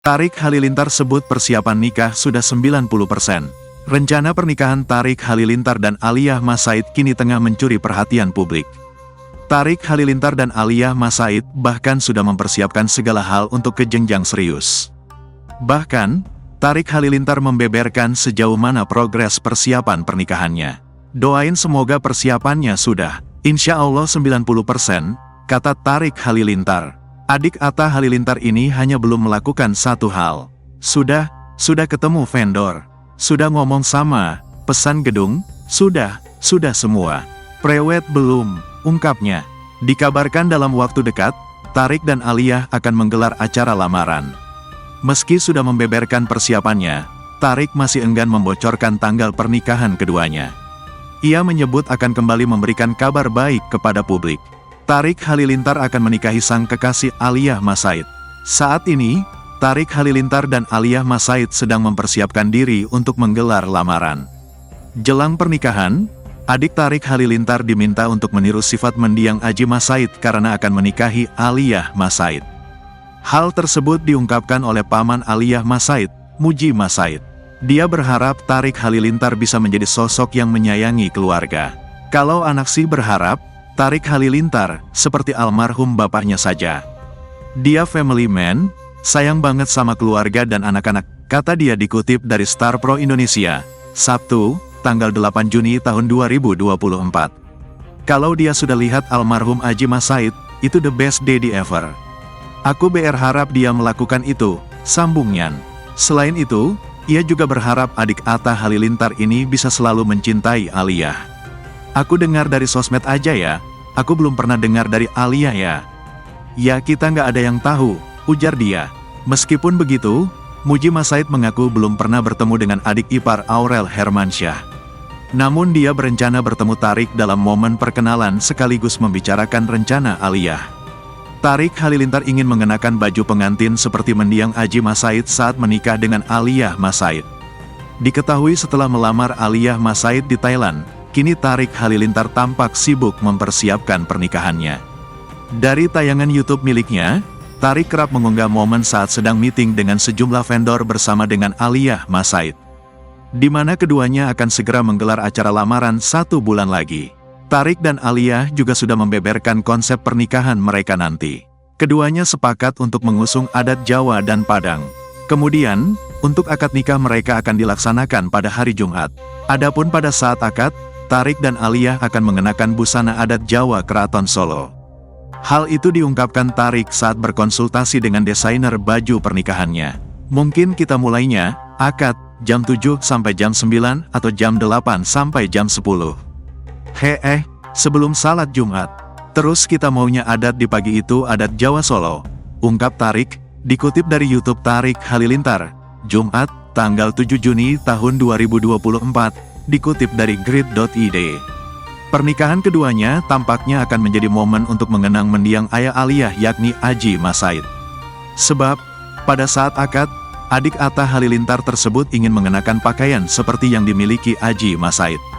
Tarik Halilintar sebut persiapan nikah sudah 90%. Rencana pernikahan Tarik Halilintar dan Aliyah Mas Said kini tengah mencuri perhatian publik. Tarik Halilintar dan Aliyah Mas Said bahkan sudah mempersiapkan segala hal untuk ke jenjang serius. Bahkan, Tarik Halilintar membeberkan sejauh mana progres persiapan pernikahannya. Doain semoga persiapannya sudah, insya Allah 90%, kata Tarik Halilintar. Adik Atta Halilintar ini hanya belum melakukan satu hal. Sudah ketemu vendor. Sudah ngomong sama, pesan gedung, sudah semua. Prewed belum, ungkapnya. Dikabarkan dalam waktu dekat, Tarik dan Aliyah akan menggelar acara lamaran. Meski sudah membeberkan persiapannya, Tarik masih enggan membocorkan tanggal pernikahan keduanya. Ia menyebut akan kembali memberikan kabar baik kepada publik. Tarik Halilintar akan menikahi sang kekasih Aliyah Mas Said. Saat ini, Tarik Halilintar dan Aliyah Mas Said sedang mempersiapkan diri untuk menggelar lamaran. Jelang pernikahan, adik Tarik Halilintar diminta untuk meniru sifat mendiang Aji Mas Said karena akan menikahi Aliyah Mas Said. Hal tersebut diungkapkan oleh paman Aliyah Mas Said, Muji Mas Said. Dia berharap Tarik Halilintar bisa menjadi sosok yang menyayangi keluarga. Kalau anak sih berharap, Tarik Halilintar seperti almarhum bapaknya saja. Dia family man, sayang banget sama keluarga dan anak-anak, kata dia dikutip dari Star Pro Indonesia, Sabtu, tanggal 8 Juni tahun 2024. Kalau dia sudah lihat almarhum Aji Mas Said, itu the best daddy ever. Aku berharap dia melakukan itu, sambungnya. Selain itu, ia juga berharap adik Atta Halilintar ini bisa selalu mencintai Aliyah. Aku dengar dari sosmed aja ya, aku belum pernah dengar dari Aliyah ya. Ya kita nggak ada yang tahu, ujar dia. Meskipun begitu, Muji Mas Said mengaku belum pernah bertemu dengan adik ipar Aurel Hermansyah. Namun dia berencana bertemu Tarik dalam momen perkenalan sekaligus membicarakan rencana Aliyah. Tarik Halilintar ingin mengenakan baju pengantin seperti mendiang Aji Mas Said saat menikah dengan Aliyah Mas Said. Diketahui setelah melamar Aliyah Mas Said di Thailand, kini Tarik Halilintar tampak sibuk mempersiapkan pernikahannya. Dari tayangan YouTube miliknya, Tarik kerap mengunggah momen saat sedang meeting dengan sejumlah vendor bersama dengan Aliyah Mas Said, di mana keduanya akan segera menggelar acara lamaran 1 bulan lagi. Tarik dan Aliyah juga sudah membeberkan konsep pernikahan mereka nanti. Keduanya sepakat untuk mengusung adat Jawa dan Padang. Kemudian, untuk akad nikah mereka akan dilaksanakan pada hari Jumat. Adapun pada saat akad, Tarik dan Aliyah akan mengenakan busana adat Jawa Keraton Solo. Hal itu diungkapkan Tarik saat berkonsultasi dengan desainer baju pernikahannya. Mungkin kita mulainya, akad, jam 7 sampai jam 9 atau jam 8 sampai jam 10. Sebelum salat Jumat. Terus kita maunya adat di pagi itu adat Jawa Solo, ungkap Tarik, dikutip dari YouTube Tarik Halilintar, Jumat, tanggal 7 Juni tahun 2024, dikutip dari grid.id. Pernikahan keduanya tampaknya akan menjadi momen untuk mengenang mendiang ayah Aliyah yakni Aji Mas Said. Sebab, pada saat akad, adik Atta Halilintar tersebut ingin mengenakan pakaian seperti yang dimiliki Aji Mas Said.